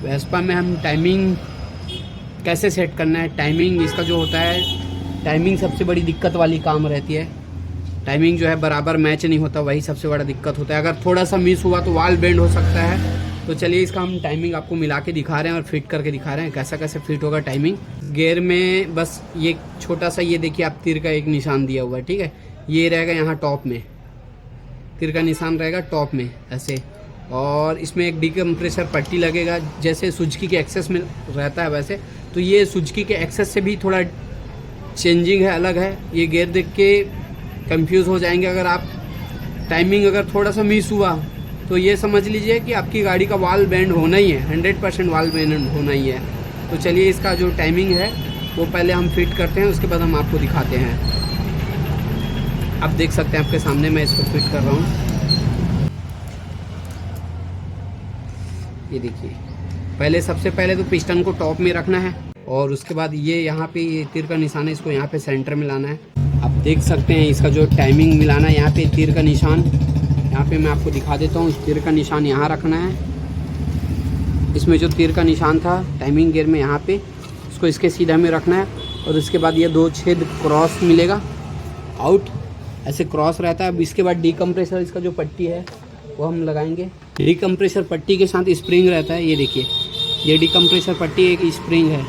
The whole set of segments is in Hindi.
वेस्पा में हम टाइमिंग कैसे सेट करना है, टाइमिंग इसका जो होता है, टाइमिंग सबसे बड़ी दिक्कत वाली काम रहती है। टाइमिंग जो है बराबर मैच नहीं होता, वही सबसे बड़ा दिक्कत होता है। अगर थोड़ा सा मिस हुआ तो वाल बेंड हो सकता है। तो चलिए इसका हम टाइमिंग आपको मिला के दिखा रहे हैं और फिट करके दिखा रहे हैं कैसा कैसे फिट होगा टाइमिंग। गियर में बस ये छोटा सा, ये देखिए आप तीर का एक निशान दिया हुआ है, ठीक है। ये रहेगा यहाँ टॉप में, तीर का निशान रहेगा टॉप में ऐसे। और इसमें एक डीकम्प्रेसर पट्टी लगेगा, जैसे सुजुकी के एक्सेस में रहता है वैसे। तो ये सुजुकी के एक्सेस से भी थोड़ा चेंजिंग है, अलग है। ये गियर देख के कंफ्यूज हो जाएंगे अगर आप। टाइमिंग अगर थोड़ा सा मिस हुआ तो ये समझ लीजिए कि आपकी गाड़ी का वाल बेंड होना ही है, 100% वाल बेंड होना ही है। तो चलिए इसका जो टाइमिंग है वो पहले हम फिट करते हैं, उसके बाद हम आपको दिखाते हैं। आप देख सकते हैं आपके सामने मैं इसको फिट कर रहा हूँ। ये देखिए, पहले सबसे पहले तो पिस्टन को टॉप में रखना है और उसके बाद ये यहाँ पे ये तीर का निशान है, इसको यहाँ पे सेंटर में लाना है। आप देख सकते हैं इसका जो टाइमिंग मिलाना है, यहाँ पे तीर का निशान, यहाँ पे मैं आपको दिखा देता हूँ। तीर का निशान यहाँ रखना है, इसमें जो तीर का निशान था टाइमिंग गियर में यहाँ पे, इसको इसके सीधा में रखना है। और इसके बाद ये 2 छेद क्रॉस मिलेगा, आउट ऐसे क्रॉस रहता है। अब इसके बाद डीकम्प्रेसर, इसका जो पट्टी है वो हम लगाएंगे। डीकम्प्रेसर पट्टी के साथ स्प्रिंग रहता है, ये देखिए, ये डीकम्प्रेसर पट्टी एक स्प्रिंग है।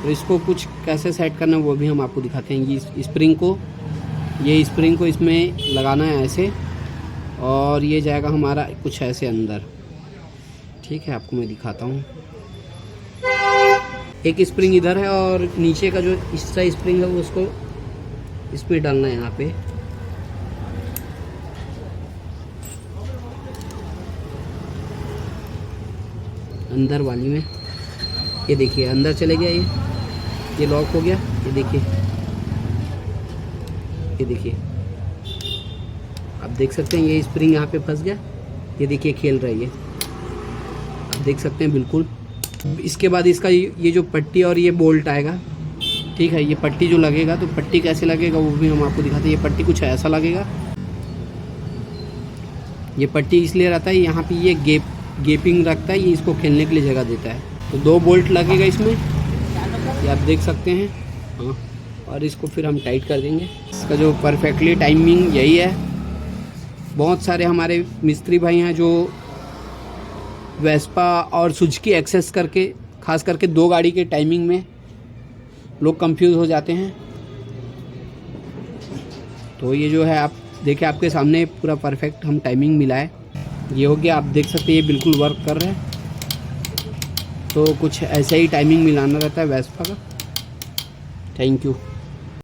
तो इसको कुछ कैसे सेट करना है वो भी हम आपको दिखाते हैं। ये स्प्रिंग को इसमें लगाना है ऐसे, और ये जाएगा हमारा कुछ ऐसे अंदर, ठीक है। आपको मैं दिखाता हूँ। एक स्प्रिंग इधर है और नीचे का जो एक्स्ट्रा स्प्रिंग है वो उसको इसमें डालना है, यहाँ पे। अंदर वाली में, ये देखिए अंदर चले गया, ये लॉक हो गया। ये देखिए आप देख सकते हैं, ये स्प्रिंग यहाँ पे फंस गया। ये देखिए खेल रहा है ये, आप देख सकते हैं बिल्कुल। इसके बाद इसका ये जो पट्टी और ये बोल्ट आएगा, ठीक है। ये पट्टी जो लगेगा, तो पट्टी कैसे लगेगा वो भी हम आपको दिखाते हैं। ये पट्टी कुछ ऐसा लगेगा। ये पट्टी इसलिए रहता है, यहाँ पे ये गेपिंग रखता है, ये इसको खेलने के लिए जगह देता है। तो 2 बोल्ट लगेगा इसमें, ये आप देख सकते हैं। हाँ, और इसको फिर हम टाइट कर देंगे। इसका जो परफेक्टली टाइमिंग यही है। बहुत सारे हमारे मिस्त्री भाई हैं जो वेस्पा और सुजुकी एक्सेस करके, खास करके 2 गाड़ी के टाइमिंग में लोग कंफ्यूज हो जाते हैं। तो ये जो है आप देखिए, आपके सामने पूरा परफेक्ट हम टाइमिंग मिलाए। ये हो गया, आप देख सकते हैं ये बिल्कुल वर्क कर रहा है। तो कुछ ऐसा ही टाइमिंग मिलाना रहता है वेस्पा का। Thank you.